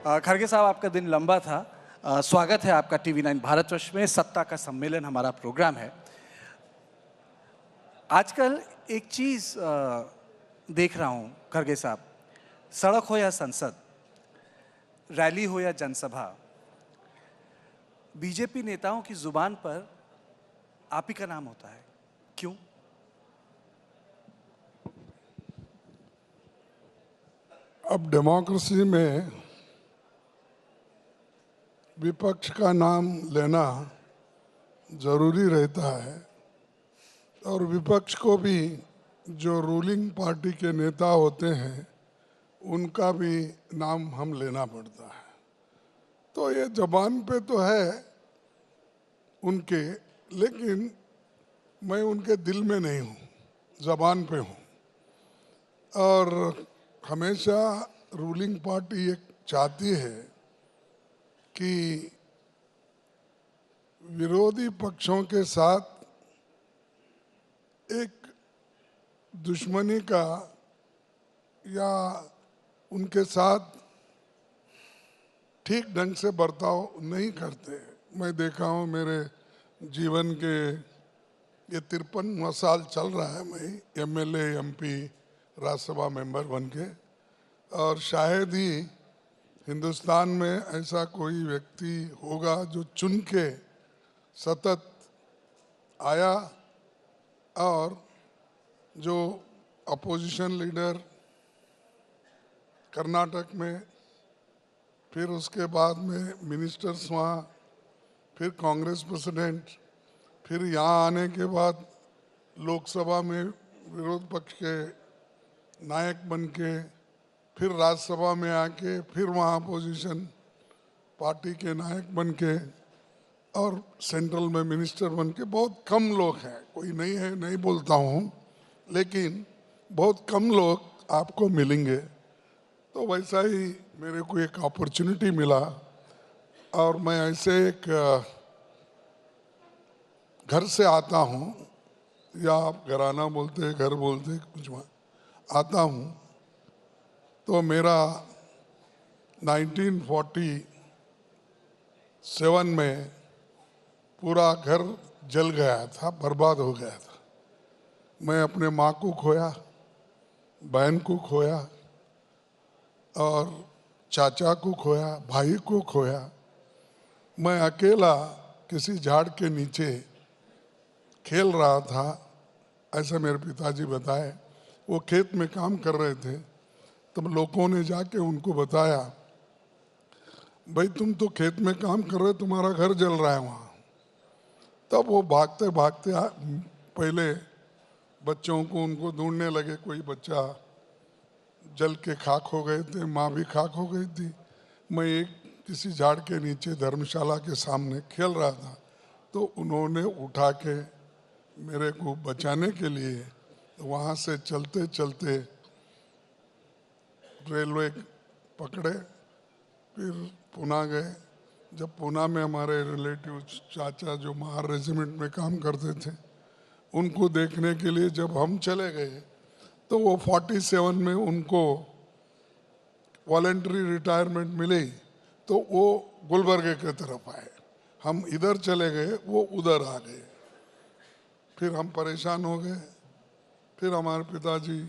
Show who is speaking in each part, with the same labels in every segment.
Speaker 1: खड़गे साहब, आपका दिन लंबा था। स्वागत है आपका TV9 भारतवर्ष में। सत्ता का सम्मेलन हमारा प्रोग्राम है। आजकल एक चीज देख रहा हूं खड़गे साहब, सड़क हो या संसद, रैली हो या जनसभा, बीजेपी नेताओं की जुबान पर आप ही का नाम होता है। क्यों?
Speaker 2: अब डेमोक्रेसी में विपक्ष का नाम लेना जरूरी रहता है और विपक्ष को भी जो रूलिंग पार्टी के नेता होते हैं उनका भी नाम हम लेना पड़ता है। तो ये जबान पे तो है उनके, लेकिन मैं उनके दिल में नहीं हूँ, जबान पे हूँ। और हमेशा रूलिंग पार्टी ये चाहती है कि विरोधी पक्षों के साथ एक दुश्मनी का या उनके साथ ठीक ढंग से बर्ताव नहीं करते। मैं देखा हूँ मेरे जीवन के ये 53वां साल चल रहा है, मैं MLA MP राज्यसभा मेंबर बन के, और शायद ही हिंदुस्तान में ऐसा कोई व्यक्ति होगा जो चुन के सतत आया और जो अपोजिशन लीडर कर्नाटक में, फिर उसके बाद में मिनिस्टर्स वहाँ, फिर कांग्रेस प्रेसिडेंट, फिर यहाँ आने के बाद लोकसभा में विरोध पक्ष के नायक बन के, फिर राज्यसभा में आके, फिर वहाँ अपोजिशन पार्टी के नायक बन के, और सेंट्रल में मिनिस्टर बन के। बहुत कम लोग हैं, कोई नहीं है, नहीं बोलता हूँ, लेकिन बहुत कम लोग आपको मिलेंगे। तो वैसा ही मेरे को एक अपॉर्चुनिटी मिला और मैं ऐसे एक घर से आता हूँ, या आप घराना बोलते, घर बोलते, कुछ आता हूँ। तो मेरा 1947 में पूरा घर जल गया था, बर्बाद हो गया था। मैं अपने माँ को खोया, बहन को खोया और चाचा को खोया, भाई को खोया। मैं अकेला किसी झाड़ के नीचे खेल रहा था, ऐसा मेरे पिताजी बताए। वो खेत में काम कर रहे थे, तब लोगों ने जाके उनको बताया, भाई तुम तो खेत में काम कर रहे, तुम्हारा घर जल रहा है वहाँ। तब वो भागते भागते पहले बच्चों को उनको ढूंढने लगे। कोई बच्चा जल के खाक हो गए थे, माँ भी खाक हो गई थी। मैं एक किसी झाड़ के नीचे धर्मशाला के सामने खेल रहा था, तो उन्होंने उठा के मेरे को बचाने के लिए वहाँ से चलते चलते रेलवे पकड़े, फिर पुणे गए। जब पुणे में हमारे रिलेटिव चाचा जो महार रेजिमेंट में काम करते थे, उनको देखने के लिए जब हम चले गए, तो वो 47 में उनको वॉलेंट्री रिटायरमेंट मिली, तो वो गुलबर्गे की तरफ आए। हम इधर चले गए, वो उधर आ गए। फिर हम परेशान हो गए। फिर हमारे पिताजी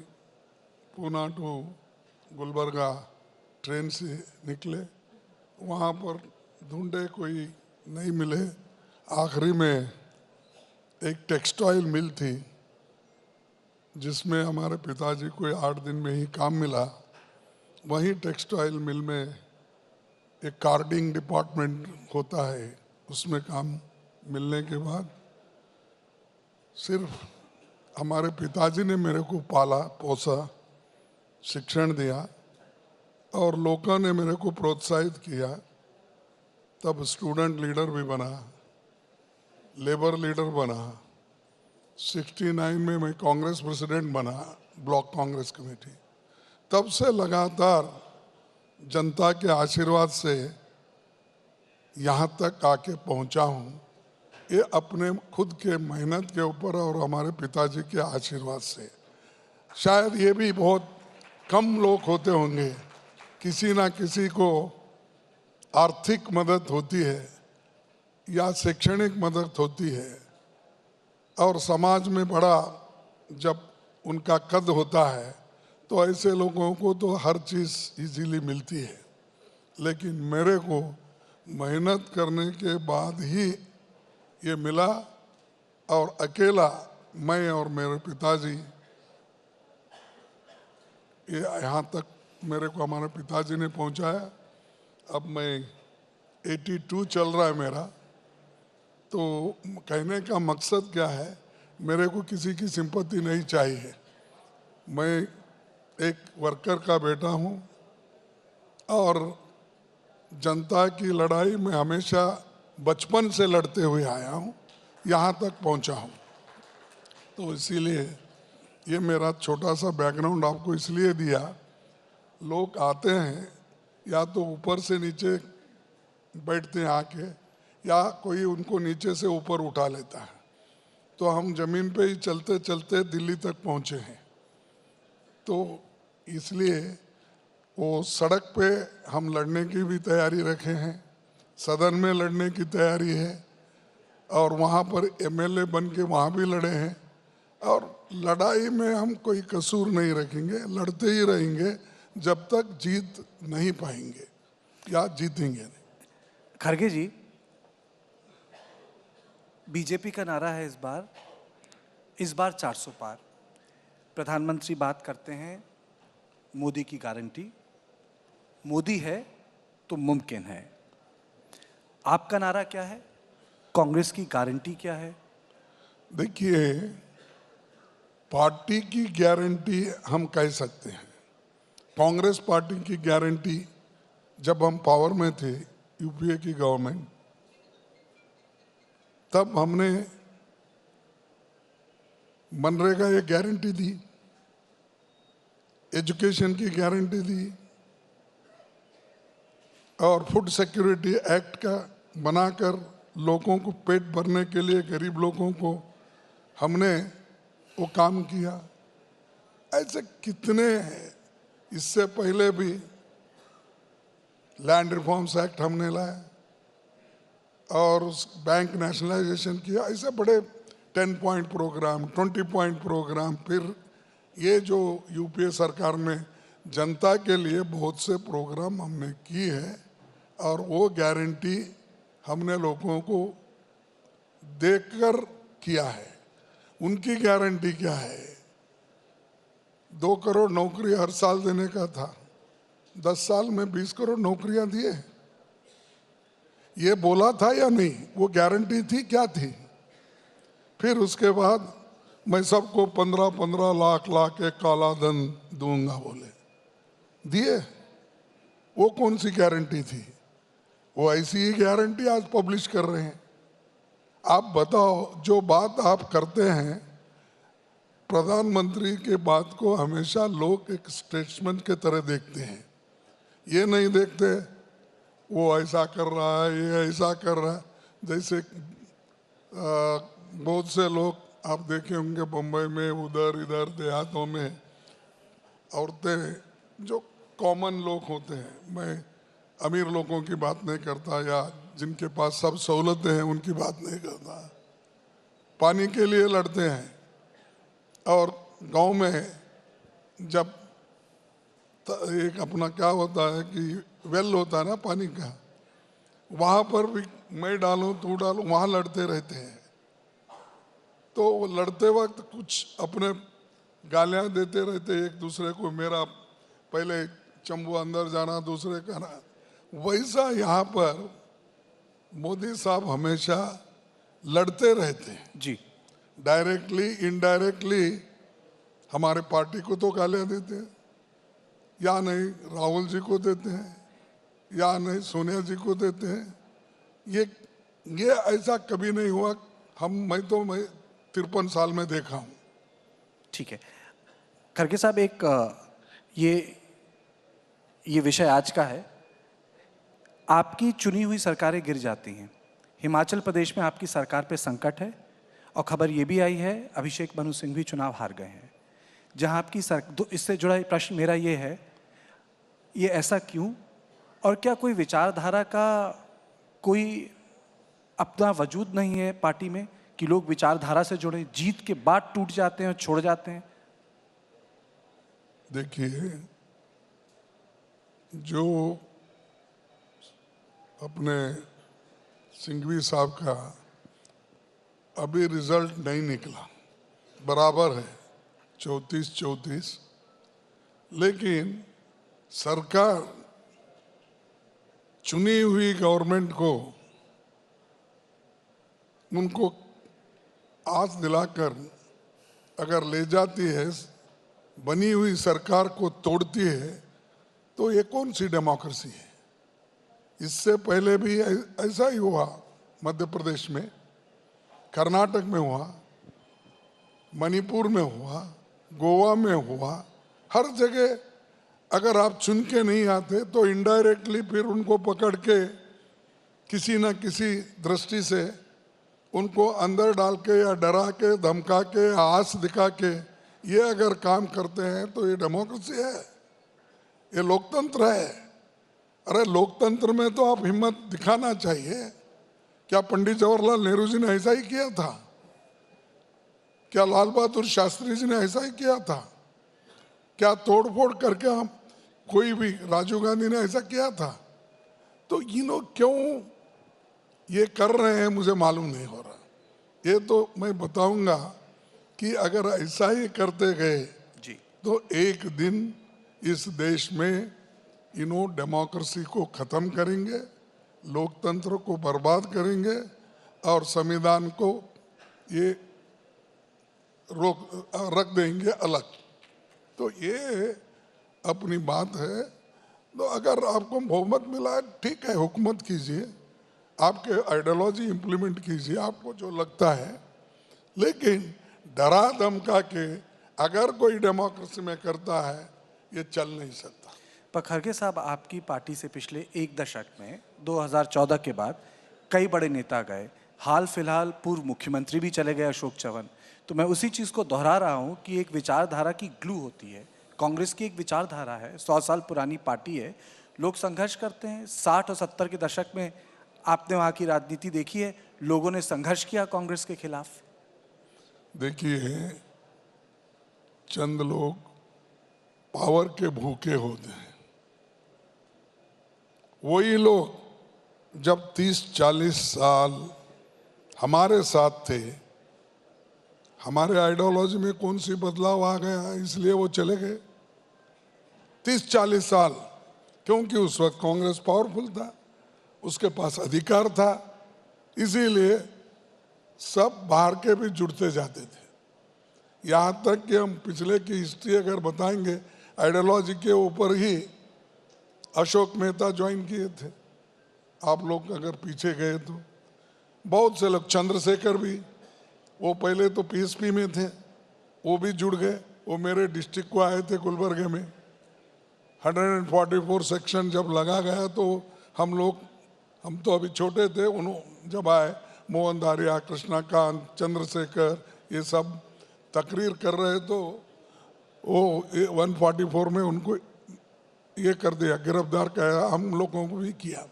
Speaker 2: पुणे टू गुलबर्गा ट्रेन से निकले, वहाँ पर ढूंढे, कोई नहीं मिले। आखिरी में एक टेक्सटाइल मिल थी जिसमें हमारे पिताजी को 8 दिन में ही काम मिला। वहीं टेक्सटाइल मिल में एक कार्डिंग डिपार्टमेंट होता है, उसमें काम मिलने के बाद सिर्फ हमारे पिताजी ने मेरे को पाला पोसा, शिक्षण दिया और लोगों ने मेरे को प्रोत्साहित किया। तब स्टूडेंट लीडर भी बना, लेबर लीडर बना। 69 में मैं कांग्रेस प्रेसिडेंट बना, ब्लॉक कांग्रेस कमेटी। तब से लगातार जनता के आशीर्वाद से यहाँ तक आके पहुँचा हूँ। ये अपने खुद के मेहनत के ऊपर और हमारे पिताजी के आशीर्वाद से। शायद ये भी बहुत कम लोग होते होंगे, किसी ना किसी को आर्थिक मदद होती है या शैक्षणिक मदद होती है और समाज में बड़ा जब उनका कद होता है तो ऐसे लोगों को तो हर चीज़ इजीली मिलती है, लेकिन मेरे को मेहनत करने के बाद ही ये मिला और अकेला मैं और मेरे पिताजी ये यहाँ तक मेरे को हमारे पिताजी ने पहुँचाया। अब मैं 82 चल रहा है मेरा, तो कहने का मकसद क्या है, मेरे को किसी की सिंपत्ति नहीं चाहिए। मैं एक वर्कर का बेटा हूँ और जनता की लड़ाई में हमेशा बचपन से लड़ते हुए आया हूँ, यहाँ तक पहुँचा हूँ। तो इसीलिए ये मेरा छोटा सा बैकग्राउंड आपको इसलिए दिया। लोग आते हैं या तो ऊपर से नीचे बैठते हैं आके, या कोई उनको नीचे से ऊपर उठा लेता है, तो हम जमीन पे ही चलते चलते दिल्ली तक पहुँचे हैं। तो इसलिए वो सड़क पे हम लड़ने की भी तैयारी रखे हैं, सदन में लड़ने की तैयारी है, और वहाँ पर एमएलए बन के वहाँ भी लड़े हैं। और लड़ाई में हम कोई कसूर नहीं रखेंगे, लड़ते ही रहेंगे जब तक जीत नहीं पाएंगे या जीतेंगे नहीं।
Speaker 1: खड़गे जी, बीजेपी का नारा है इस बार 400 पार। प्रधानमंत्री बात करते हैं मोदी की गारंटी, मोदी है तो मुमकिन है। आपका नारा क्या है? कांग्रेस की गारंटी क्या है?
Speaker 2: देखिए, पार्टी की गारंटी हम कह सकते हैं। कांग्रेस पार्टी की गारंटी, जब हम पावर में थे, यूपीए की गवर्नमेंट, तब हमने मनरेगा ये गारंटी दी, एजुकेशन की गारंटी दी, और फूड सिक्योरिटी एक्ट का बनाकर लोगों को पेट भरने के लिए, गरीब लोगों को हमने वो काम किया। ऐसे कितने हैं। इससे पहले भी लैंड रिफॉर्म्स एक्ट हमने लाया और उस बैंक नेशनलाइजेशन किया। ऐसे बड़े 10 पॉइंट प्रोग्राम, 20 पॉइंट प्रोग्राम। फिर ये जो यूपीए सरकार में जनता के लिए बहुत से प्रोग्राम हमने किए हैं, और वो गारंटी हमने लोगों को देकर किया है। उनकी गारंटी क्या है? 2 करोड़ नौकरी हर साल देने का था, 10 साल में 20 करोड़ नौकरियां दिए। ये बोला था या नहीं? वो गारंटी थी, क्या थी? फिर उसके बाद मैं सबको 15-15 लाख एक काला धन दूंगा बोले, दिए। वो कौन सी गारंटी थी? वो ऐसी ही गारंटी आज पब्लिश कर रहे हैं। आप बताओ, जो बात आप करते हैं, प्रधानमंत्री के बात को हमेशा लोग एक स्टेटमेंट के तरह देखते हैं। ये नहीं देखते वो ऐसा कर रहा है, ये ऐसा कर रहा है। जैसे बहुत से लोग आप देखे होंगे बम्बई में, उधर इधर देहातों में, औरतें जो कॉमन लोग होते हैं, मैं अमीर लोगों की बात नहीं करता या जिनके पास सब सहूलतें हैं उनकी बात नहीं करता, पानी के लिए लड़ते हैं। और गांव में जब एक अपना क्या होता है कि वेल होता है ना पानी का, वहाँ पर भी मैं डालूं तू डालूं, वहाँ लड़ते रहते हैं। तो लड़ते वक्त कुछ अपने गालियाँ देते रहते एक दूसरे को, मेरा पहले चंबू अंदर जाना, दूसरे का ना। वैसा यहाँ पर मोदी साहब हमेशा लड़ते रहते हैं
Speaker 1: जी।
Speaker 2: Directly indirectly. हमारे पार्टी को तो गालियाँ देते हैं, या नहीं राहुल जी को देते हैं, या नहीं सोनिया जी को देते हैं। ये ऐसा कभी नहीं हुआ। मैं 53 साल में देखा हूँ।
Speaker 1: ठीक है खड़गे साहब, एक ये विषय आज का है। आपकी चुनी हुई सरकारें गिर जाती हैं। हिमाचल प्रदेश में आपकी सरकार पे संकट है, और खबर ये भी आई है अभिषेक मनु सिंह भी चुनाव हार गए हैं। जहां आपकी इससे जुड़ा प्रश्न मेरा ये है, ये ऐसा क्यों? और क्या कोई विचारधारा का कोई अपना वजूद नहीं है पार्टी में कि लोग विचारधारा से जुड़े, जीत के बाद टूट जाते हैं और छोड़ जाते हैं?
Speaker 2: देखिए, जो अपने सिंघवी साहब का अभी रिजल्ट नहीं निकला, बराबर है 34-34, लेकिन सरकार चुनी हुई गवर्नमेंट को उनको आस दिलाकर अगर ले जाती है, बनी हुई सरकार को तोड़ती है, तो ये कौन सी डेमोक्रेसी है? इससे पहले भी ऐसा ही हुआ। मध्य प्रदेश में, कर्नाटक में हुआ, मणिपुर में हुआ, गोवा में हुआ। हर जगह अगर आप चुन के नहीं आते तो इनडायरेक्टली फिर उनको पकड़ के किसी न किसी दृष्टि से उनको अंदर डाल के या डरा के, धमका के, आस दिखा के ये अगर काम करते हैं तो ये डेमोक्रेसी है, ये लोकतंत्र है। अरे लोकतंत्र में तो आप हिम्मत दिखाना चाहिए। क्या पंडित जवाहरलाल नेहरू जी ने ऐसा ही किया था? क्या लाल बहादुर शास्त्री जी ने ऐसा ही किया था? क्या तोड़फोड़ करके हम कोई भी, राजीव गांधी ने ऐसा किया था? तो ये लोग क्यों ये कर रहे हैं मुझे मालूम नहीं हो रहा। ये तो मैं बताऊंगा कि अगर ऐसा ही करते गए
Speaker 1: जी,
Speaker 2: तो एक दिन इस देश में डेमोक्रेसी को खत्म करेंगे, लोकतंत्र को बर्बाद करेंगे और संविधान को ये रख देंगे अलग। तो ये अपनी बात है। तो अगर आपको बहुमत मिला है, ठीक है, हुकूमत कीजिए, आपके आइडियोलॉजी इम्प्लीमेंट कीजिए, आपको जो लगता है, लेकिन डरा धमका के अगर कोई डेमोक्रेसी में करता है, ये चल नहीं सकता।
Speaker 1: पर खड़गे साहब, आपकी पार्टी से पिछले एक दशक में 2014 के बाद कई बड़े नेता गए, हाल फिलहाल पूर्व मुख्यमंत्री भी चले गए अशोक चव्हाण। तो मैं उसी चीज़ को दोहरा रहा हूँ कि एक विचारधारा की ग्लू होती है। कांग्रेस की एक विचारधारा है, 100 साल पुरानी पार्टी है, लोग संघर्ष करते हैं। 60 और 70 के दशक में आपने वहाँ की राजनीति देखी है, लोगों ने संघर्ष किया कांग्रेस के खिलाफ।
Speaker 2: देखिए, चंद लोग पावर के भूखे होते हैं। वही लोग जब 30-40 साल हमारे साथ थे, हमारे आइडियोलॉजी में कौन सी बदलाव आ गया इसलिए वो चले गए? 30-40 साल, क्योंकि उस वक्त कांग्रेस पावरफुल था, उसके पास अधिकार था, इसीलिए सब बाहर के भी जुड़ते जाते थे। यहाँ तक कि हम पिछले की हिस्ट्री अगर बताएंगे, आइडियोलॉजी के ऊपर ही अशोक मेहता ज्वाइन किए थे। आप लोग अगर पीछे गए तो बहुत से लोग, चंद्रशेखर भी, वो पहले तो पीएसपी में थे, वो भी जुड़ गए। वो मेरे डिस्ट्रिक्ट को आए थे, गुलबर्गे में 144 सेक्शन जब लगा गया तो हम तो अभी छोटे थे, उन्होंने जब आए, मोहन धारिया, कृष्णाकांत, चंद्रशेखर, ये सब तकरीर कर रहे, तो वो 144 में उनको ये कर दिया, गिरफ्तार किया, हम लोगों को भी किया।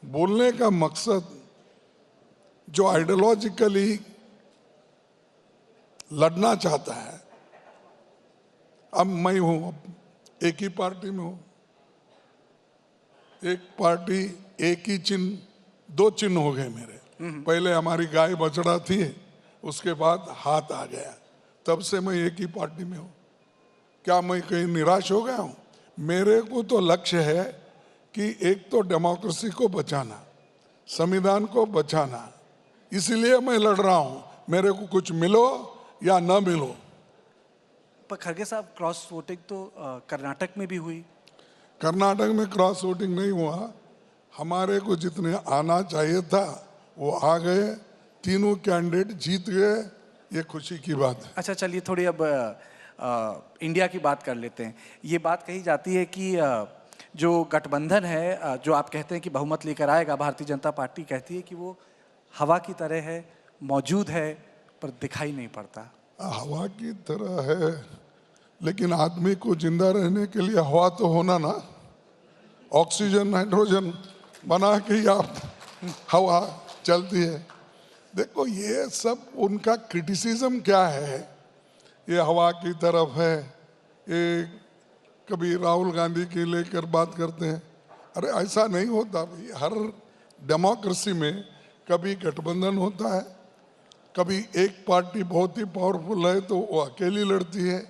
Speaker 2: बोलने का मकसद, जो आइडियोलॉजिकली लड़ना चाहता है, अब मैं हूं, एक ही पार्टी में हूं, एक पार्टी, एक ही चिन्ह, 2 चिन्ह हो गए मेरे। पहले हमारी गाय बछड़ा थी, उसके बाद हाथ आ गया, तब से मैं एक ही पार्टी में हूं। क्या मैं कहीं निराश हो गया हूं? मेरे को तो लक्ष्य है कि एक तो डेमोक्रेसी को बचाना, संविधान को बचाना, इसलिए मैं लड़ रहा हूं। मेरे को कुछ मिलो या न मिलो।
Speaker 1: पर खड़गे साहब, क्रॉस वोटिंग तो कर्नाटक में भी हुई।
Speaker 2: कर्नाटक में क्रॉस वोटिंग नहीं हुआ, हमारे को जितने आना चाहिए था वो आ गए, तीनों कैंडिडेट जीत गए, ये खुशी की बात है।
Speaker 1: अच्छा, चलिए थोड़ी अब इंडिया की बात कर लेते हैं। ये बात कही जाती है कि जो गठबंधन है, जो आप कहते हैं कि बहुमत लेकर आएगा, भारतीय जनता पार्टी कहती है कि वो हवा की तरह है, मौजूद है, पर दिखाई नहीं पड़ता।
Speaker 2: हवा की तरह है, लेकिन आदमी को जिंदा रहने के लिए हवा तो होना ना। ऑक्सीजन नाइट्रोजन बना के ही आप हवा चलती है। देखो ये सब उनका क्रिटिसिज्म क्या है, ये हवा की तरफ है, ये कभी राहुल गांधी के लेकर बात करते हैं। अरे ऐसा नहीं होता भाई, हर डेमोक्रेसी में कभी गठबंधन होता है, कभी एक पार्टी बहुत ही पावरफुल है तो वो अकेली लड़ती है,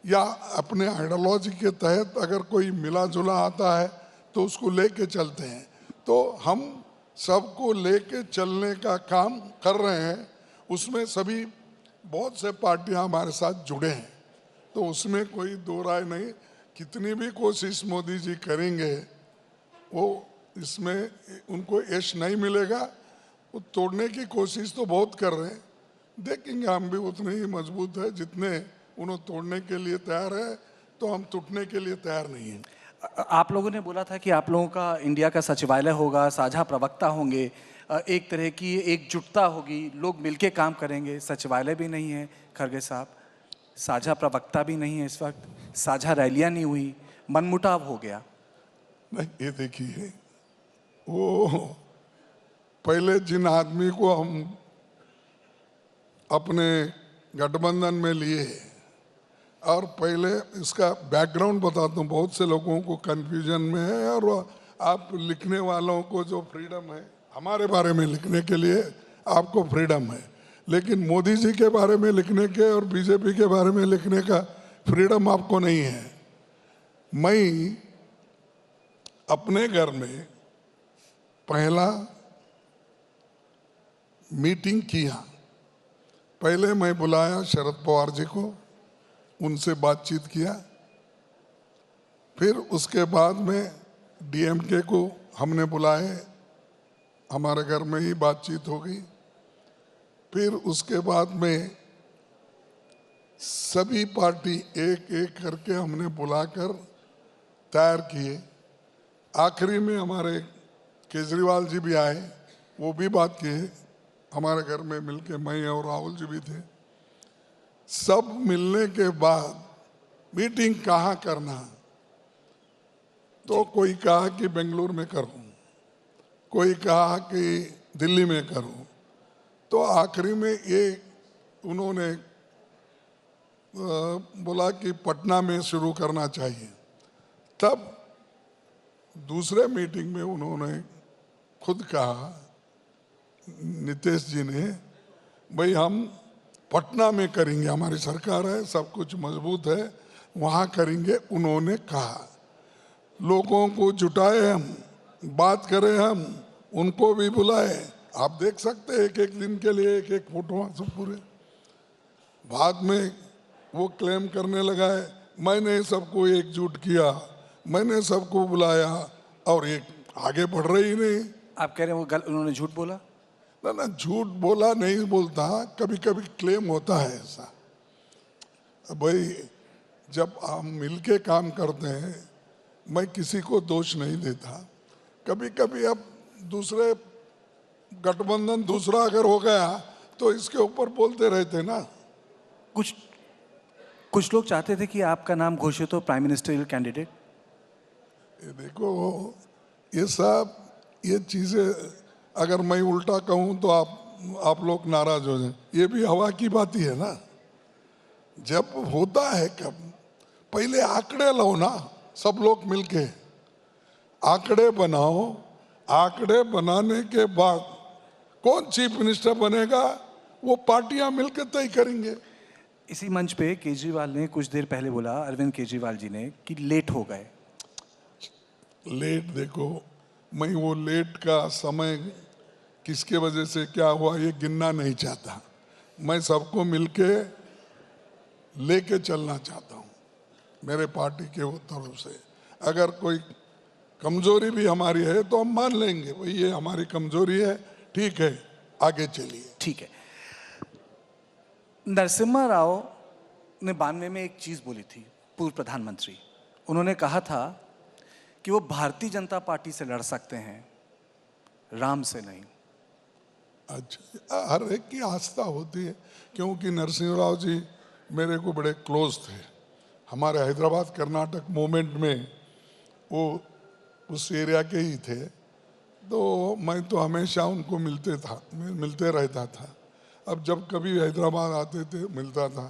Speaker 2: या अपने आइडियोलॉजी के तहत अगर कोई मिला जुला आता है तो उसको लेके चलते हैं। तो हम सबको लेके चलने का काम कर रहे हैं, उसमें सभी बहुत से पार्टियां हमारे साथ जुड़े हैं, तो उसमें कोई दो राय नहीं। कितनी भी कोशिश मोदी जी करेंगे वो इसमें उनको यश नहीं मिलेगा। वो तोड़ने की कोशिश तो बहुत कर रहे हैं, देखेंगे हम भी उतने ही मजबूत है जितने उन्हें तोड़ने के लिए तैयार है, तो हम टूटने के लिए तैयार नहीं हैं।
Speaker 1: आप लोगों ने बोला था कि आप लोगों का इंडिया का सचिवालय होगा, साझा प्रवक्ता होंगे, एक तरह की एकजुटता होगी, लोग मिलके काम करेंगे। सचिवालय भी नहीं है खरगे साहब, साझा प्रवक्ता भी नहीं है इस वक्त, साझा रैलियां नहीं हुई, मनमुटाव हो गया।
Speaker 2: नहीं, ये देखिए, वो पहले जिन आदमी को हम अपने गठबंधन में लिए, और पहले इसका बैकग्राउंड बताता हूँ, बहुत से लोगों को कंफ्यूजन में है, और आप लिखने वालों को जो फ्रीडम है हमारे बारे में लिखने के लिए आपको फ्रीडम है, लेकिन मोदी जी के बारे में लिखने के और बीजेपी के बारे में लिखने का फ्रीडम आपको नहीं है। मैं अपने घर में पहला मीटिंग किया, पहले मैं बुलाया शरद पवार जी को, उनसे बातचीत किया, फिर उसके बाद में डीएमके को हमने बुलाए, हमारे घर में ही बातचीत हो गई। फिर उसके बाद में सभी पार्टी एक एक करके हमने बुलाकर तैयार किए। आखिरी में हमारे केजरीवाल जी भी आए, वो भी बात किए, हमारे घर में मिलके मैं और राहुल जी भी थे। सब मिलने के बाद मीटिंग कहाँ करना, तो कोई कहा कि बेंगलुरु में करूं, कोई कहा कि दिल्ली में करूं, तो आखिरी में ये उन्होंने बोला कि पटना में शुरू करना चाहिए। तब दूसरे मीटिंग में उन्होंने खुद कहा, नीतीश जी ने, भाई हम पटना में करेंगे, हमारी सरकार है, सब कुछ मजबूत है, वहाँ करेंगे। उन्होंने कहा लोगों को जुटाए, हम बात करें, हम उनको भी बुलाए। आप देख सकते हैं एक एक दिन के लिए एक एक फोटो सब पूरे। बाद में वो क्लेम करने लगा है मैंने सबको एकजुट किया, मैंने सबको बुलाया, और एक आगे बढ़ रही नहीं।
Speaker 1: आप कह रहे हैं वो उन्होंने झूठ बोला?
Speaker 2: ना, झूठ बोला नहीं बोलता, कभी कभी क्लेम होता है ऐसा। भाई जब हम मिलके काम करते हैं, मैं किसी को दोष नहीं देता। कभी कभी अब दूसरे गठबंधन दूसरा अगर हो गया तो इसके ऊपर बोलते रहते ना।
Speaker 1: कुछ लोग चाहते थे कि आपका नाम घोषित हो प्राइम मिनिस्टरियल कैंडिडेट।
Speaker 2: ये देखो, ये सब ये चीजें अगर मैं उल्टा कहूं तो आप लोग नाराज हो जाए। ये भी हवा की बात ही है ना। जब होता है कब, पहले आंकड़े लो ना, सब लोग मिलके आंकड़े बनाओ। आंकड़े बनाने के बाद कौन चीफ मिनिस्टर बनेगा वो पार्टियां मिलकर तय करेंगे।
Speaker 1: इसी मंच पे केजरीवाल ने कुछ देर पहले बोला, अरविंद केजरीवाल जी ने, कि लेट हो गए।
Speaker 2: लेट, देखो मैं वो लेट का समय किसके वजह से क्या हुआ ये गिनना नहीं चाहता। मैं सबको मिलके लेके चलना चाहता हूँ मेरे पार्टी के तरफ से। अगर कोई कमजोरी भी हमारी है तो हम मान लेंगे, भाई ये हमारी कमजोरी है, ठीक है, आगे चलिए।
Speaker 1: ठीक है। नरसिम्हा राव ने 92 में एक चीज बोली थी, पूर्व प्रधानमंत्री। उन्होंने कहा था कि वो भारतीय जनता पार्टी से लड़ सकते हैं, राम से नहीं।
Speaker 2: अच्छा, हर एक की आस्था होती है, क्योंकि नरसिंह राव जी मेरे को बड़े क्लोज थे। हमारे हैदराबाद कर्नाटक मूवमेंट में वो उस एरिया के ही थे, तो मैं तो हमेशा उनको मिलते रहता था। अब जब कभी हैदराबाद आते थे मिलता था,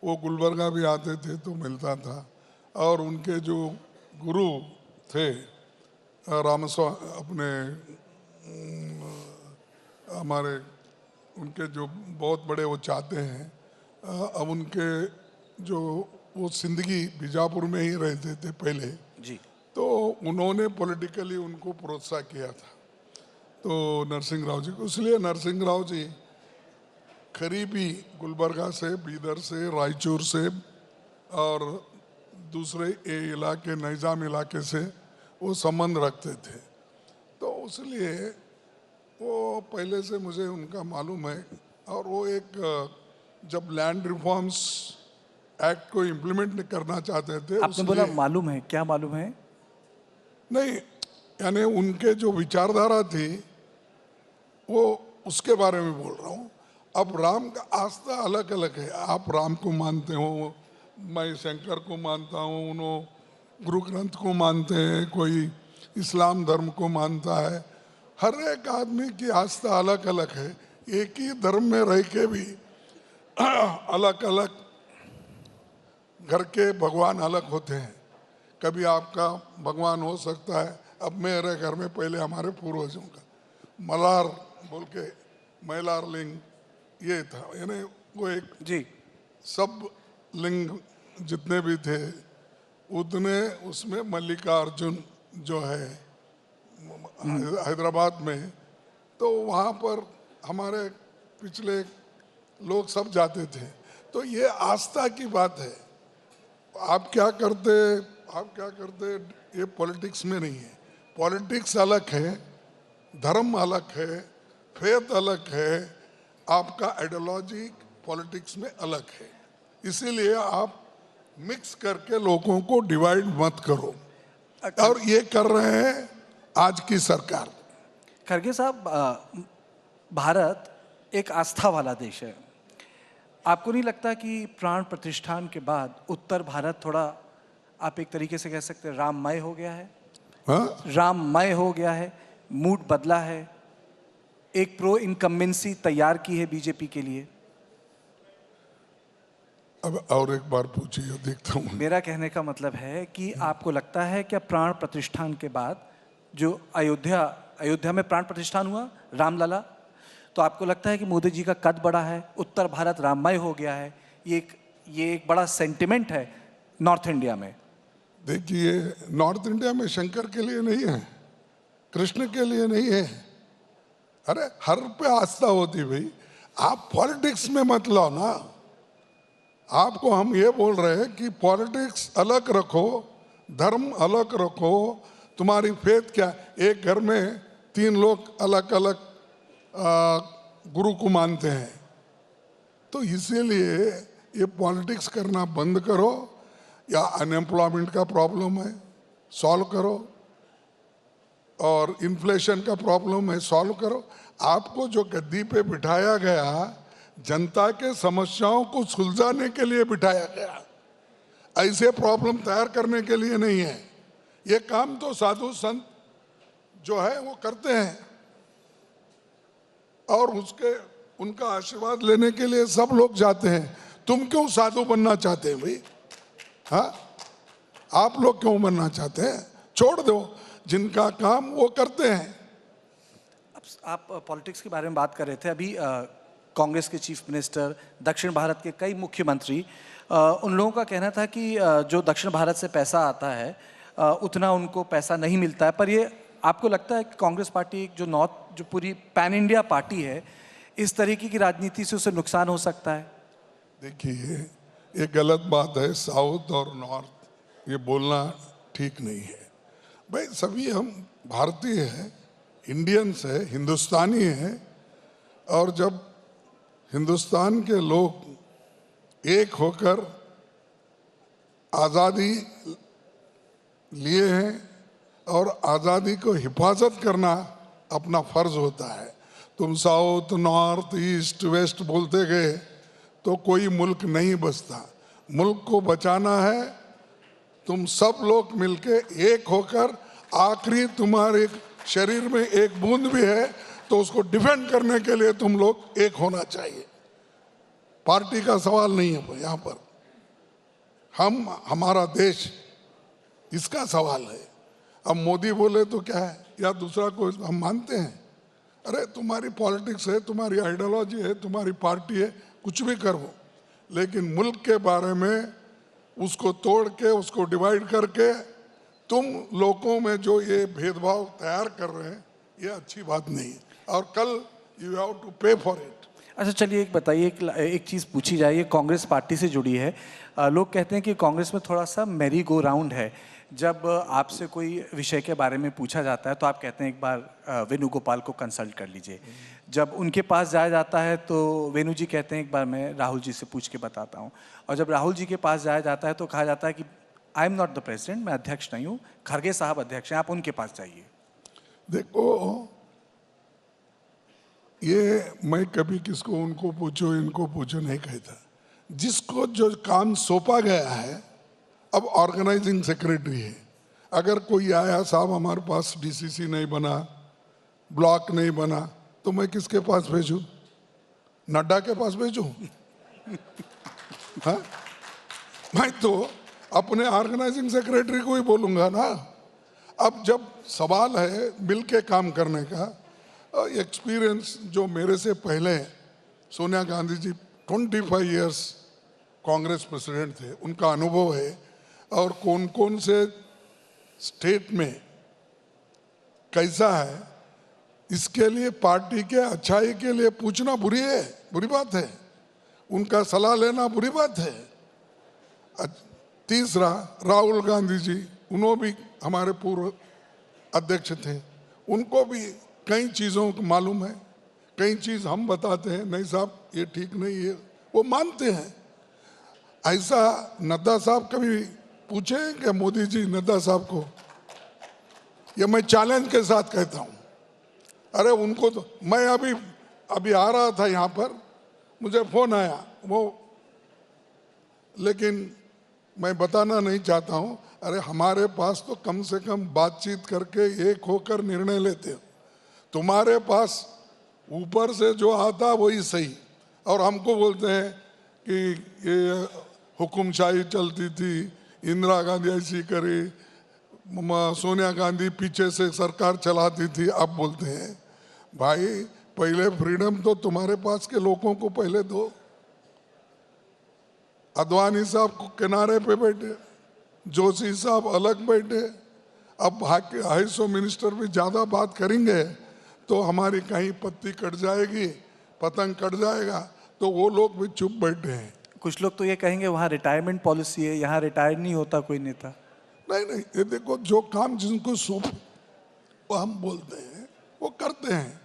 Speaker 2: वो गुलबर्गा भी आते थे तो मिलता था। और उनके जो गुरु थे अपने हमारे उनके जो बहुत बड़े वो चाहते हैं, अब उनके जो वो जिंदगी बीजापुर में ही रहते थे पहले,
Speaker 1: जी।
Speaker 2: तो उन्होंने पॉलिटिकली उनको प्रोत्साहन किया था, तो नरसिंह राव जी को। इसलिए नरसिंह राव जी करीबी गुलबर्गा से, बीदर से, रायचूर से और दूसरे इलाके निजाम इलाके से वो संबंध रखते थे। तो इसलिए वो पहले से मुझे उनका मालूम है। और वो एक जब लैंड रिफॉर्म्स एक्ट को इम्प्लीमेंट करना चाहते थे,
Speaker 1: आपने बोला मालूम है, क्या मालूम है?
Speaker 2: नहीं, यानी उनके जो विचारधारा थी वो उसके बारे में बोल रहा हूँ। अब राम का आस्था अलग अलग है। आप राम को मानते हो, मैं शंकर को मानता हूँ, उन्होंने गुरु ग्रंथ को मानते हैं, कोई इस्लाम धर्म को मानता है। हर एक आदमी की आस्था अलग अलग है। एक ही धर्म में रह के भी अलग अलग घर के भगवान अलग होते हैं। कभी आपका भगवान हो सकता है, अब मेरे घर में पहले हमारे पूर्वजों का मलार बोल के मैलार लिंग ये था, यानी वो एक
Speaker 1: जी।
Speaker 2: सब लिंग जितने भी थे उतने उसमें मल्लिकार्जुन जो है हैदराबाद में, तो वहाँ पर हमारे पिछले लोग सब जाते थे। तो ये आस्था की बात है। आप क्या करते ये पॉलिटिक्स में नहीं है। पॉलिटिक्स अलग है, धर्म अलग है, फेथ अलग है, आपका आइडियोलॉजी पॉलिटिक्स में अलग है। इसीलिए आप मिक्स करके लोगों को डिवाइड मत करो, और ये कर रहे हैं आज की सरकार।
Speaker 1: खड़गे साहब, भारत एक आस्था वाला देश है। आपको नहीं लगता कि प्राण प्रतिष्ठान के बाद उत्तर भारत थोड़ा, आप एक तरीके से कह सकते हैं, राममय हो गया है?
Speaker 2: हाँ?
Speaker 1: राममय हो गया है, मूड बदला है, एक प्रो इनकम्बेंसी तैयार की है बीजेपी के लिए?
Speaker 2: अब और एक बार पूछिए, देखता हूँ।
Speaker 1: मेरा कहने का मतलब है कि आपको लगता है क्या प्राण प्रतिष्ठान के बाद जो अयोध्या में प्राण प्रतिष्ठान हुआ रामलला, तो आपको लगता है कि मोदी जी का कद बड़ा है, उत्तर भारत राममय हो गया है? ये एक बड़ा सेंटिमेंट है नॉर्थ इंडिया में।
Speaker 2: देखिए, नॉर्थ इंडिया में शंकर के लिए नहीं है, कृष्ण के लिए नहीं है। अरे हर पे आस्था होती भाई। आप पॉलिटिक्स में मत लाओ ना। आपको हम ये बोल रहे हैं कि पॉलिटिक्स अलग रखो, धर्म अलग रखो। तुम्हारी फेथ क्या? एक घर में 3 लोग अलग अलग गुरु को मानते हैं, तो इसीलिए ये पॉलिटिक्स करना बंद करो। या अनएम्प्लॉयमेंट का प्रॉब्लम है, सॉल्व करो, और इन्फ्लेशन का प्रॉब्लम है, सॉल्व करो। आपको जो गद्दी पे बिठाया गया, जनता के समस्याओं को सुलझाने के लिए बिठाया गया, ऐसे प्रॉब्लम तैयार करने के लिए नहीं है। ये काम तो साधु संत जो है वो करते हैं, और उनका आशीर्वाद लेने के लिए सब लोग जाते हैं। तुम क्यों साधु बनना चाहते हैं भाई? हाँ, आप लोग क्यों बनना चाहते हैं? छोड़ दो, जिनका काम वो करते हैं।
Speaker 1: अब आप पॉलिटिक्स के बारे में बात कर रहे थे। अभी कांग्रेस के चीफ मिनिस्टर, दक्षिण भारत के कई मुख्यमंत्री, उन लोगों का कहना था कि जो दक्षिण भारत से पैसा आता है उतना उनको पैसा नहीं मिलता है। पर ये आपको लगता है कि कांग्रेस पार्टी जो पूरी पैन इंडिया पार्टी है, इस तरीके की राजनीति से उसे नुकसान हो सकता है?
Speaker 2: देखिए, ये गलत बात है। साउथ और नॉर्थ ये बोलना ठीक नहीं है भाई। सभी हम भारतीय हैं, इंडियंस है, हिंदुस्तानी हैं। और जब हिंदुस्तान के लोग एक होकर आज़ादी लिए हैं, और आज़ादी को हिफाजत करना अपना फर्ज होता है। तुम साउथ नॉर्थ ईस्ट वेस्ट बोलते गए तो कोई मुल्क नहीं बचता। मुल्क को बचाना है, तुम सब लोग मिलके एक होकर आखिरी तुम्हारे शरीर में एक बूंद भी है तो उसको डिफेंड करने के लिए तुम लोग एक होना चाहिए। पार्टी का सवाल नहीं है यहाँ पर, हमारा देश, इसका सवाल है। अब मोदी बोले तो क्या है या दूसरा कोई, हम मानते हैं। अरे तुम्हारी पॉलिटिक्स है, तुम्हारी आइडियोलॉजी है, तुम्हारी पार्टी है, कुछ भी करो, लेकिन मुल्क के बारे में उसको तोड़ के, उसको डिवाइड करके तुम लोगों में जो ये भेदभाव तैयार कर रहे हैं, ये अच्छी बात नहीं है, और कल यू हैव टू पे फॉर इट।
Speaker 1: अच्छा चलिए एक बताइए, एक चीज़ पूछी जाए, ये कांग्रेस पार्टी से जुड़ी है। लोग कहते हैं कि कांग्रेस में थोड़ा सा मैरी गो राउंड है। जब आपसे कोई विषय के बारे में पूछा जाता है तो आप कहते हैं एक बार वेणुगोपाल को कंसल्ट कर लीजिए। जब उनके पास जाया जाता है तो वेणु जी कहते हैं एक बार मैं राहुल जी से पूछ के बताता हूँ। और जब राहुल जी के पास जाया जाता है तो कहा जाता है कि I am not the president, मैं अध्यक्ष नहीं हूँ, खड़गे साहब अध्यक्ष हैं, आप उनके पास जाइए।
Speaker 2: देखो, ये मैं कभी किसको उनको पूछो इनको पूछो नहीं कहता। जिसको जो काम सौंपा गया है, अब ऑर्गेनाइजिंग सेक्रेटरी है, अगर कोई आया साहब हमारे पास डीसीसी नहीं बना, ब्लॉक नहीं बना, तो मैं किसके पास भेजूं? नड्डा के पास भेजूं? हाँ, मैं तो अपने ऑर्गेनाइजिंग सेक्रेटरी को ही बोलूंगा ना। अब जब सवाल है मिल के काम करने का, एक्सपीरियंस जो मेरे से पहले सोनिया गांधी जी 25 इयर्स कांग्रेस प्रेसिडेंट थे, उनका अनुभव है, और कौन कौन से स्टेट में कैसा है, इसके लिए पार्टी के अच्छाई के लिए पूछना बुरी बात है, उनका सलाह लेना बुरी बात है। तीसरा, राहुल गांधी जी, उन्होंने भी हमारे पूर्व अध्यक्ष थे, उनको भी कई चीज़ों को मालूम है, कई चीज़ हम बताते हैं नहीं साहब ये ठीक नहीं है, वो मानते हैं। ऐसा नड्डा साहब कभी पूछे कि मोदी जी नड्डा साहब को, ये मैं चैलेंज के साथ कहता हूँ। अरे उनको तो मैं अभी आ रहा था यहाँ पर, मुझे फोन आया वो, लेकिन मैं बताना नहीं चाहता हूँ। अरे हमारे पास तो कम से कम बातचीत करके एक होकर निर्णय लेते हो, तुम्हारे पास ऊपर से जो आता वही सही, और हमको बोलते हैं कि ये हुकुमशाही चलती थी, इंदिरा गांधी ऐसी करी, सोनिया गांधी पीछे से सरकार चलाती थी। अब बोलते हैं भाई पहले फ्रीडम तो तुम्हारे पास के लोगों को पहले दो। अद्वानी साहब को किनारे पे बैठे, जोशी साहब अलग बैठे, अब 250 मिनिस्टर भी ज़्यादा बात करेंगे तो हमारी कहीं पत्ती कट जाएगी, पतंग कट जाएगा, तो वो लोग भी चुप बैठे हैं।
Speaker 1: कुछ लोग तो ये कहेंगे वहाँ रिटायरमेंट पॉलिसी है, यहाँ रिटायर नहीं होता कोई नेता।
Speaker 2: नहीं, ये देखो, जो काम जिनको सूप वो हम बोलते हैं वो करते हैं।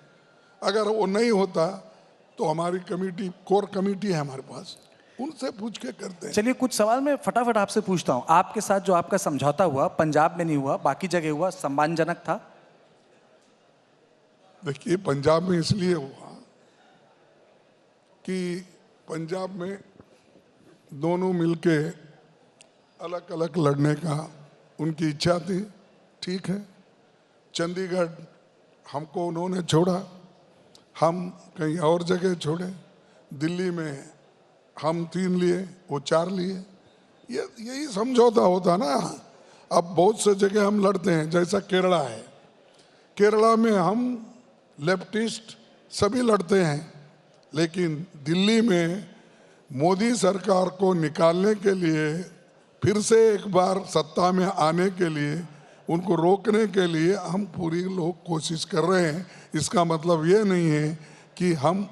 Speaker 2: अगर वो नहीं होता तो हमारी कमेटी, कोर कमेटी है हमारे पास, उनसे पूछ के करते हैं।
Speaker 1: चलिए कुछ सवाल मैं फटाफट आपसे पूछता हूँ। आपके साथ जो आपका समझौता हुआ, पंजाब में नहीं हुआ, बाकी जगह हुआ, सम्मानजनक था?
Speaker 2: देखिए, पंजाब में इसलिए हुआ कि पंजाब में दोनों मिलके अलग अलग लड़ने का उनकी इच्छा थी, ठीक है। चंडीगढ़ हमको उन्होंने छोड़ा, हम कहीं और जगह छोड़े। दिल्ली में हम 3 लिए, वो 4 लिए, यही समझौता होता ना। अब बहुत से जगह हम लड़ते हैं, जैसा केरला है, केरला में हम लेफ्टिस्ट सभी लड़ते हैं, लेकिन दिल्ली में मोदी सरकार को निकालने के लिए, फिर से एक बार सत्ता में आने के लिए, उनको रोकने के लिए हम पूरी लोग कोशिश कर रहे हैं। इसका मतलब ये नहीं है कि हम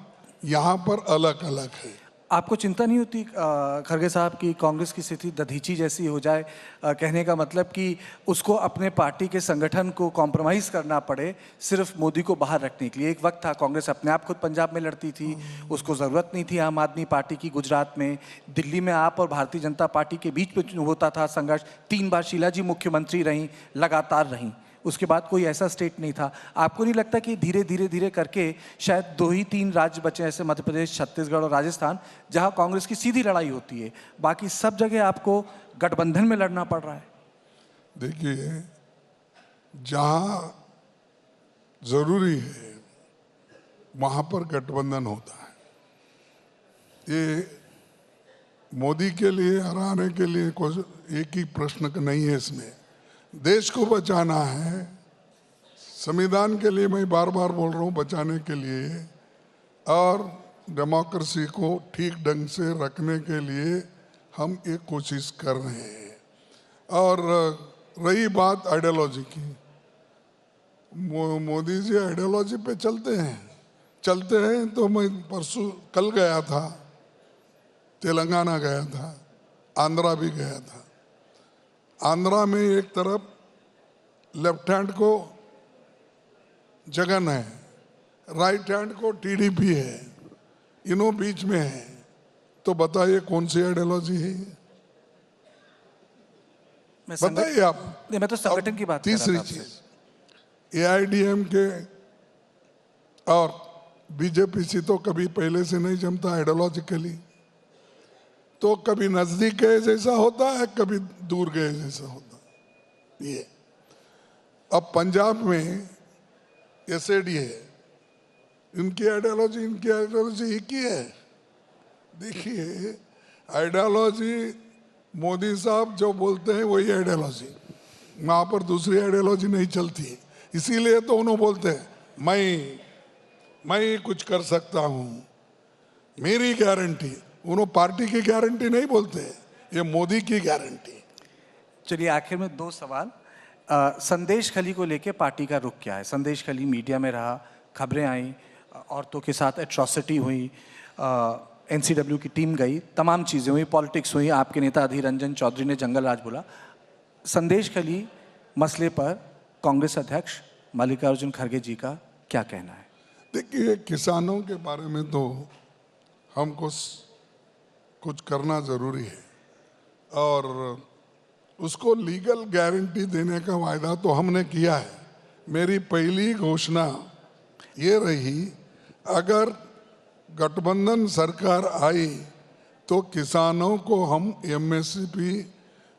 Speaker 2: यहाँ पर अलग अलग हैं।
Speaker 1: आपको चिंता नहीं होती खड़गे साहब की कांग्रेस की स्थिति दधीची जैसी हो जाए? कहने का मतलब कि उसको अपने पार्टी के संगठन को कॉम्प्रोमाइज़ करना पड़े सिर्फ मोदी को बाहर रखने के लिए। एक वक्त था कांग्रेस अपने आप खुद पंजाब में लड़ती थी, उसको ज़रूरत नहीं थी आम आदमी पार्टी की गुजरात में। दिल्ली में आप और भारतीय जनता पार्टी के बीच में होता था संघर्ष। 3 बार शीला जी मुख्यमंत्री रहीं, लगातार रहीं, उसके बाद कोई ऐसा स्टेट नहीं था। आपको नहीं लगता कि धीरे धीरे धीरे करके शायद 2 ही 3 राज्य बचे ऐसे, मध्य प्रदेश, छत्तीसगढ़ और राजस्थान, जहां कांग्रेस की सीधी लड़ाई होती है, बाकी सब जगह आपको गठबंधन में लड़ना पड़ रहा है?
Speaker 2: देखिए, जहां जरूरी है वहां पर गठबंधन होता है। ये मोदी के लिए हराने के लिए कोई एक ही प्रश्न नहीं है इसमें। देश को बचाना है, संविधान के लिए मैं बार बार बोल रहा हूँ, बचाने के लिए और डेमोक्रेसी को ठीक ढंग से रखने के लिए हम एक कोशिश कर रहे हैं। और रही बात आइडियोलॉजी की, मोदी जी आइडियोलॉजी पे चलते हैं। तो मैं परसों कल गया था, तेलंगाना गया था, आंध्रा भी गया था। आंध्रा में एक तरफ लेफ्ट हैंड को जगन है, राइट हैंड को टीडीपी है, इन्हों बीच में है। तो बताइए कौन सी आइडियोलॉजी है? बताइए आप।
Speaker 1: नहीं, मैं तो संगठन की बात कर रहा था।
Speaker 2: तीसरी चीज, एआईडीएम के और बीजेपी से तो कभी पहले से नहीं जमता आइडियोलॉजिकली, तो कभी नजदीक गए जैसा होता है, कभी दूर गए जैसा होता है। ये अब पंजाब में एसएडी है, इनकी आइडियोलॉजी एक ही है। देखिए, आइडियोलॉजी मोदी साहब जो बोलते हैं वही आइडियोलॉजी, वहां पर दूसरी आइडियोलॉजी नहीं चलती। इसीलिए तो उन्होंने बोलते हैं मैं कुछ कर सकता हूं, मेरी गारंटी। उन्होंने पार्टी की गारंटी नहीं बोलते, ये मोदी की गारंटी।
Speaker 1: चलिए, आखिर में दो सवाल। संदेश खली को लेके पार्टी का रुख क्या है? संदेश खली मीडिया में रहा, खबरें आई, औरतों के साथ एट्रॉसिटी हुई, एनसीडब्ल्यू की टीम गई, तमाम चीज़ें हुई, पॉलिटिक्स हुई, आपके नेता अधीर रंजन चौधरी ने जंगल राज बोला। संदेश खली मसले पर कांग्रेस अध्यक्ष मल्लिकार्जुन खड़गे जी का क्या कहना है?
Speaker 2: देखिए, किसानों के बारे में तो हमको कुछ करना जरूरी है और उसको लीगल गारंटी देने का वायदा तो हमने किया है। मेरी पहली घोषणा ये रही, अगर गठबंधन सरकार आई तो किसानों को हम एमएसपी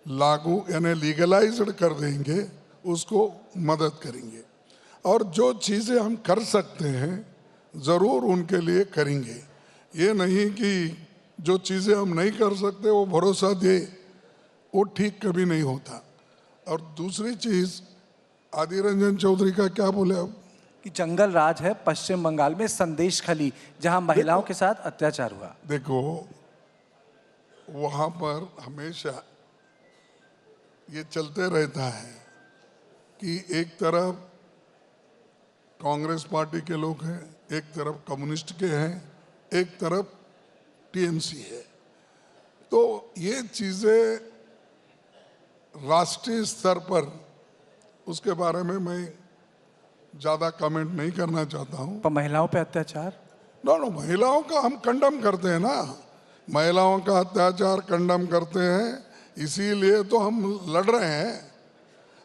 Speaker 2: लागू यानी लीगलाइज्ड कर देंगे, उसको मदद करेंगे और जो चीज़ें हम कर सकते हैं ज़रूर उनके लिए करेंगे। ये नहीं कि जो चीज़ें हम नहीं कर सकते वो भरोसा दे, वो ठीक कभी नहीं होता। और दूसरी चीज़, अधीर रंजन चौधरी का क्या बोले अब
Speaker 1: कि जंगल राज है पश्चिम बंगाल में संदेश खली, जहां महिलाओं के साथ अत्याचार हुआ।
Speaker 2: देखो, वहाँ पर हमेशा ये चलते रहता है कि एक तरफ कांग्रेस पार्टी के लोग हैं, एक तरफ कम्युनिस्ट के हैं, एक तरफ टीएमसी है। तो ये चीज़ें राष्ट्रीय स्तर पर, उसके बारे में मैं ज़्यादा कमेंट नहीं करना चाहता हूँ।
Speaker 1: पर महिलाओं पे अत्याचार,
Speaker 2: नो, महिलाओं का हम कंडम करते हैं ना, महिलाओं का अत्याचार कंडम करते हैं, इसीलिए तो हम लड़ रहे हैं।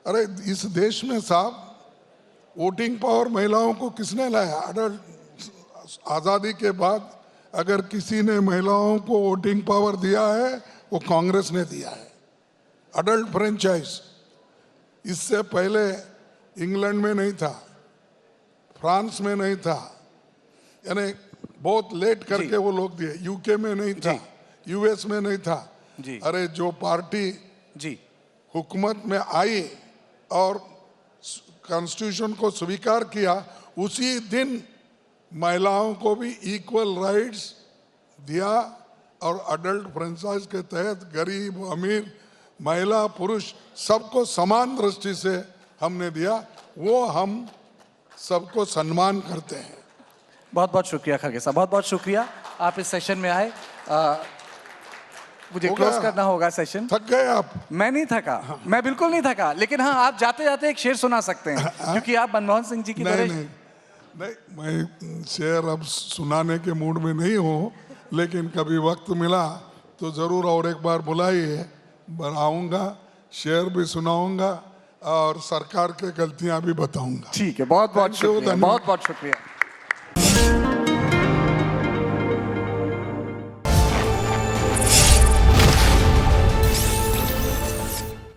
Speaker 2: अरे इस देश में साहब वोटिंग पावर महिलाओं को किसने लाया? आज़ादी के बाद अगर किसी ने महिलाओं को वोटिंग पावर दिया है वो कांग्रेस ने दिया है, अडल्ट फ्रेंचाइज। इससे पहले इंग्लैंड में नहीं था, फ्रांस में नहीं था, यानी बहुत लेट करके वो लोग दिए। यूके में नहीं था, यूएस में नहीं था। अरे जो पार्टी हुकूमत में आई और कॉन्स्टिट्यूशन को स्वीकार किया, उसी दिन महिलाओं को भी इक्वल राइट्स दिया और अडल्ट फ्रेंचाइज के तहत गरीब अमीर महिला पुरुष सबको समान दृष्टि से हमने दिया। वो हम सबको सम्मान करते हैं।
Speaker 1: बहुत बहुत शुक्रिया खड़गे साहब, बहुत बहुत शुक्रिया आप इस सेशन में आए। मुझे क्लोज करना होगा सेशन।
Speaker 2: थक गए आप?
Speaker 1: मैं नहीं थका, मैं बिल्कुल नहीं थका, लेकिन हाँ, आप जाते जाते एक शेर सुना सकते हैं क्योंकि आप मनमोहन सिंह जी की तरह।
Speaker 2: नहीं, मैं शेर अब सुनाने के मूड में नहीं हूँ, लेकिन कभी वक्त मिला तो जरूर और एक बार बुलाइए, बनाऊंगा, शेर भी सुनाऊंगा और सरकार के गलतियां भी बताऊंगा।
Speaker 1: ठीक है, बहुत बहुत शुक्रिया, बहुत बहुत शुक्रिया।